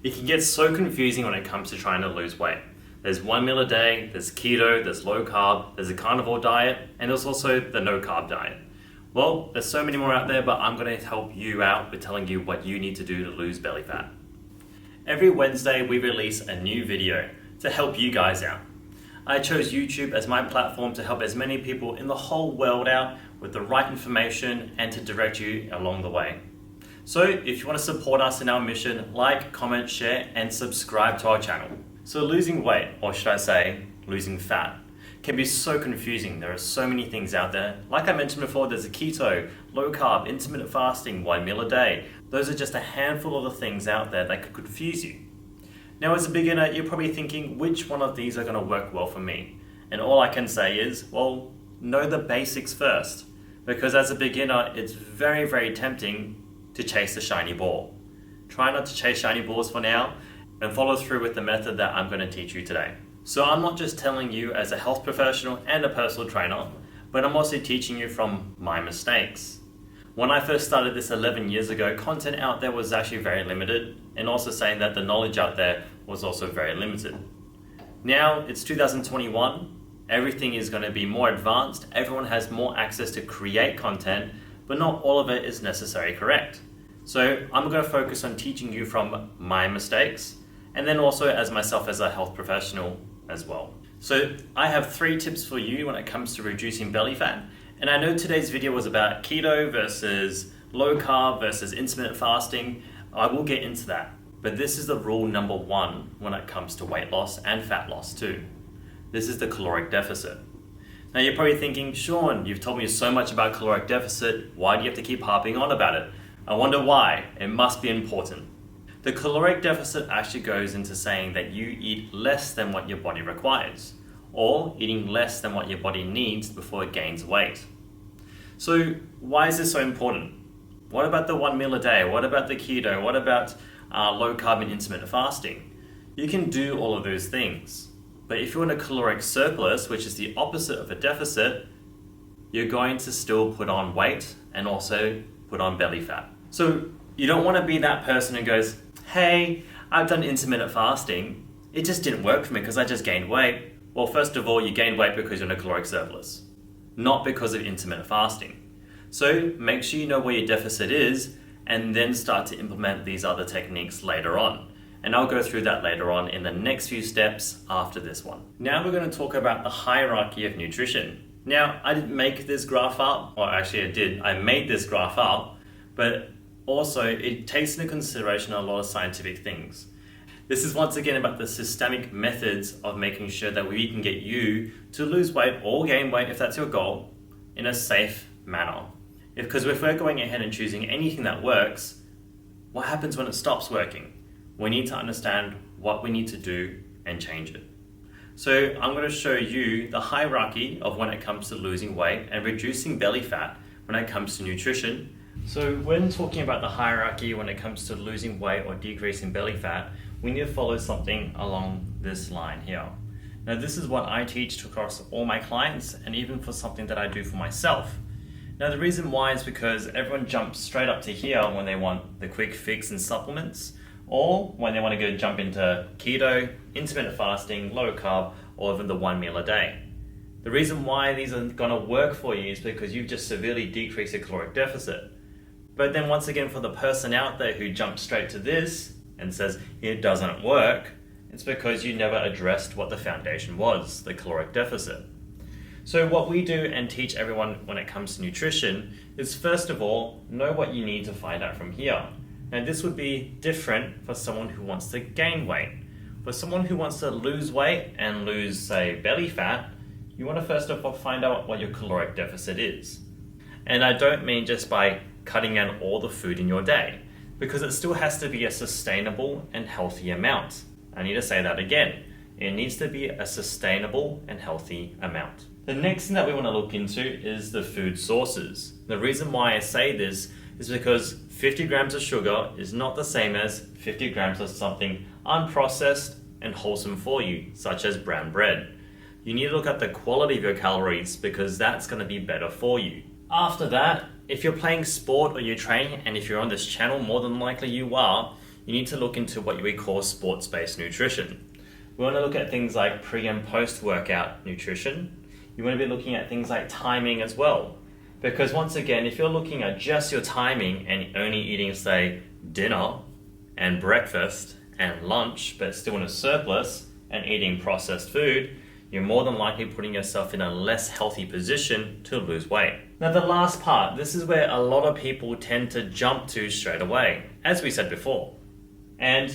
It can get so confusing when it comes to trying to lose weight. There's 1 meal a day, there's keto, there's low carb, there's a carnivore diet, and there's also the no carb diet. Well, there's so many more out there, but I'm going to help you out with telling you what you need to do to lose belly fat. Every Wednesday we release a new video to help you guys out. I chose YouTube as my platform to help as many people in the whole world out with the right information and to direct you along the way. So if you want to support us in our mission, like, comment, share, and subscribe to our channel. So losing weight, or should I say, losing fat, can be so confusing. There are so many things out there. Like I mentioned before, there's a keto, low carb, intermittent fasting, 1 meal a day. Those are just a handful of the things out there that could confuse you. Now as a beginner, you're probably thinking, which one of these are going to work well for me? And all I can say is, well, know the basics first. Because as a beginner, it's very, very tempting to chase the shiny ball. Try not to chase shiny balls for now and follow through with the method that I'm going to teach you today. So I'm not just telling you as a health professional and a personal trainer, but I'm also teaching you from my mistakes. When I first started this 11 years ago, content out there was actually very limited, and also saying that the knowledge out there was also very limited. Now it's 2021, everything is going to be more advanced, everyone has more access to create content, but not all of it is necessarily correct. So I'm going to focus on teaching you from my mistakes, and then also as myself as a health professional as well. So I have 3 tips for you when it comes to reducing belly fat. And I know today's video was about keto versus low carb versus intermittent fasting. I will get into that. But this is the rule number 1 when it comes to weight loss and fat loss too. This is the caloric deficit. Now you're probably thinking, Sean, you've told me so much about caloric deficit. Why do you have to keep harping on about it? I wonder why. It must be important. The caloric deficit actually goes into saying that you eat less than what your body requires, or eating less than what your body needs before it gains weight. So why is this so important? What about the 1 meal a day? What about the keto? What about low carb and intermittent fasting? You can do all of those things. But if you're in a caloric surplus, which is the opposite of a deficit, you're going to still put on weight and also put on belly fat. So you don't want to be that person who goes, hey, I've done intermittent fasting. It just didn't work for me because I just gained weight. Well, first of all, you gained weight because you're in a caloric surplus, not because of intermittent fasting. So make sure you know where your deficit is and then start to implement these other techniques later on. And I'll go through that later on in the next few steps after this one. Now we're going to talk about the hierarchy of nutrition. Now, I didn't make this graph up, or actually I did. I made this graph up, but also it takes into consideration a lot of scientific things. This is once again about the systemic methods of making sure that we can get you to lose weight or gain weight, if that's your goal, in a safe manner. Because if we're going ahead and choosing anything that works, what happens when it stops working? We need to understand what we need to do and change it. So I'm going to show you the hierarchy of when it comes to losing weight and reducing belly fat when it comes to nutrition. So when talking about the hierarchy when it comes to losing weight or decreasing belly fat, we need to follow something along this line here. Now this is what I teach across all my clients and even for something that I do for myself. Now the reason why is because everyone jumps straight up to here when they want the quick fix and supplements, or when they want to go jump into keto, intermittent fasting, low carb, or even the 1 meal a day. The reason why these are going to work for you is because you've just severely decreased your caloric deficit. But then once again, for the person out there who jumps straight to this and says it doesn't work, it's because you never addressed what the foundation was, the caloric deficit. So what we do and teach everyone when it comes to nutrition is, first of all, know what you need to find out from here. Now this would be different for someone who wants to gain weight. For someone who wants to lose weight and lose, say, belly fat, you want to first of all find out what your caloric deficit is. And I don't mean just by cutting out all the food in your day, because it still has to be a sustainable and healthy amount. I need to say that again. It needs to be a sustainable and healthy amount. The next thing that we want to look into is the food sources. The reason why I say this is because 50 grams of sugar is not the same as 50 grams of something unprocessed and wholesome for you, such as brown bread. You need to look at the quality of your calories because that's going to be better for you. After that, if you're playing sport or you're training, and if you're on this channel, more than likely you are, you need to look into what we call sports-based nutrition. We want to look at things like pre and post-workout nutrition. You want to be looking at things like timing as well. Because once again, if you're looking at just your timing and only eating, say, dinner and breakfast and lunch, but still in a surplus and eating processed food, you're more than likely putting yourself in a less healthy position to lose weight. Now the last part, this is where a lot of people tend to jump to straight away, as we said before. And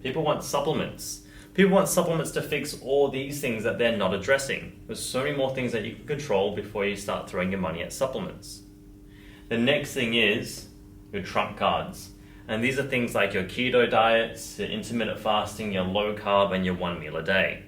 people want supplements. People want supplements to fix all these things that they're not addressing. There's so many more things that you can control before you start throwing your money at supplements. The next thing is your trump cards. And these are things like your keto diets, your intermittent fasting, your low carb, and your 1 meal a day.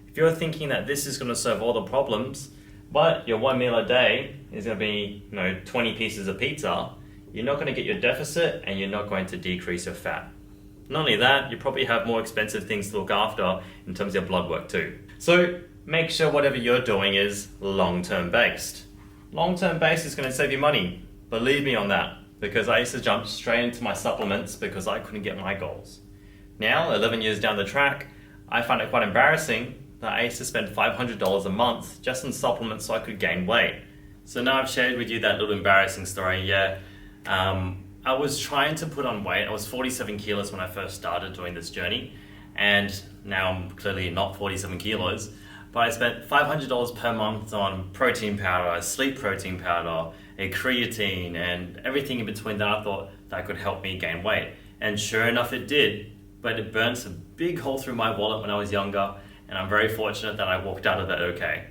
If you're thinking that this is going to solve all the problems, but your 1 meal a day is going to be 20 pieces of pizza, you're not going to get your deficit and you're not going to decrease your fat. Not only that, you probably have more expensive things to look after in terms of your blood work too. So make sure whatever you're doing is long-term based. Long-term based is going to save you money. Believe me on that, because I used to jump straight into my supplements because I couldn't get my goals. Now, 11 years down the track, I find it quite embarrassing that I used to spend $500 a month just on supplements so I could gain weight. So now I've shared with you that little embarrassing story. I was trying to put on weight. I was 47 kilos when I first started doing this journey, and now I'm clearly not 47 kilos, but I spent $500 per month on protein powder, sleep protein powder, a creatine, and everything in between that I thought that could help me gain weight. And sure enough it did, but it burnt a big hole through my wallet when I was younger, and I'm very fortunate that I walked out of it okay.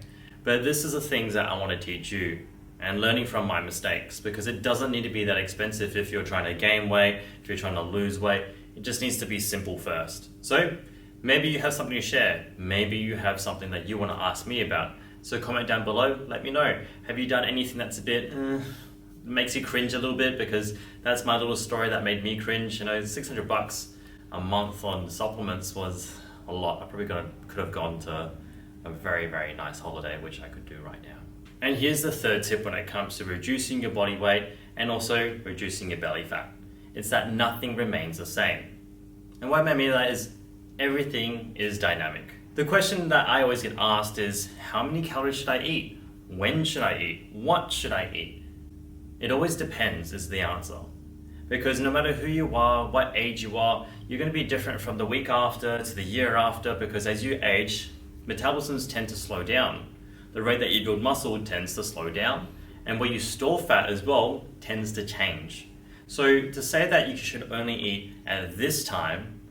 But this is the things that I want to teach you, and learning from my mistakes, because it doesn't need to be that expensive if you're trying to gain weight, if you're trying to lose weight. It just needs to be simple first. So maybe you have something to share. Maybe you have something that you want to ask me about. So comment down below, let me know. Have you done anything that's a bit, makes you cringe a little bit? Because that's my little story that made me cringe. $600 a month on supplements was a lot. I probably could have gone to a very, very nice holiday, which I could do right now. And here's the third tip when it comes to reducing your body weight and also reducing your belly fat. It's that nothing remains the same. And what I mean by that is everything is dynamic. The question that I always get asked is, how many calories should I eat? When should I eat? What should I eat? It always depends is the answer. Because no matter who you are, what age you are, you're going to be different from the week after to the year after, because as you age, metabolisms tend to slow down. The rate that you build muscle tends to slow down, and where you store fat as well tends to change. So to say that you should only eat at this time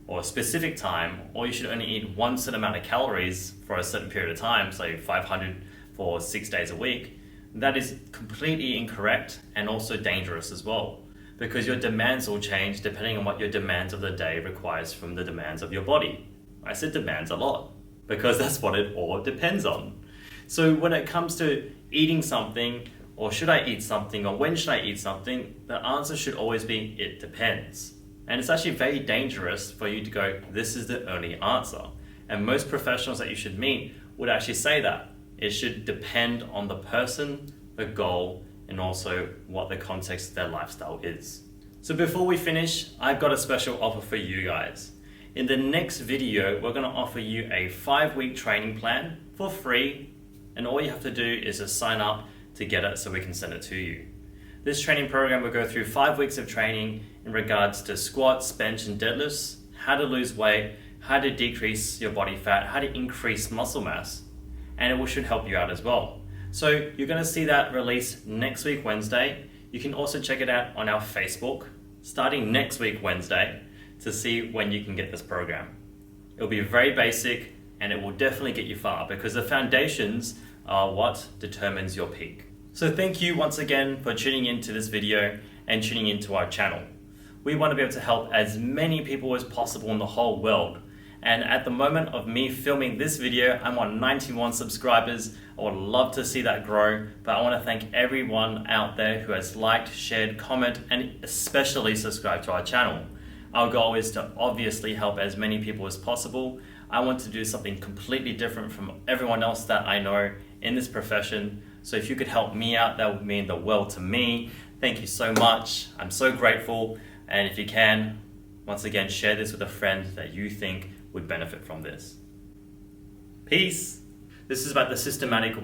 or a specific time, or you should only eat one certain amount of calories for a certain period of time, say 500 for 6 days a week, that is completely incorrect and also dangerous as well, because your demands will change depending on what your demands of the day requires from the demands of your body. I said demands a lot because that's what it all depends on. So when it comes to eating something, or should I eat something, or when should I eat something, the answer should always be, it depends. And it's actually very dangerous for you to go, this is the only answer. And most professionals that you should meet would actually say that. It should depend on the person, the goal, and also what the context of their lifestyle is. So before we finish, I've got a special offer for you guys. In the next video, we're going to offer you a 5-week training plan for free. And all you have to do is just sign up to get it so we can send it to you. This training program will go through 5 weeks of training in regards to squats, bench, and deadlifts, how to lose weight, how to decrease your body fat, how to increase muscle mass, and it should help you out as well. So you're going to see that released next week, Wednesday. You can also check it out on our Facebook, starting next week, Wednesday, to see when you can get this program. It'll be very basic, and it will definitely get you far, because the foundations are what determines your peak. So thank you once again for tuning into this video and tuning into our channel. We want to be able to help as many people as possible in the whole world. And at the moment of me filming this video, I'm on 91 subscribers. I would love to see that grow, but I want to thank everyone out there who has liked, shared, comment, and especially subscribed to our channel. Our goal is to obviously help as many people as possible. I want to do something completely different from everyone else that I know in this profession. So if you could help me out, that would mean the world to me. Thank you so much. I'm so grateful. And if you can, Once again, share this with a friend that you think would benefit from this. Peace! This is about the systematic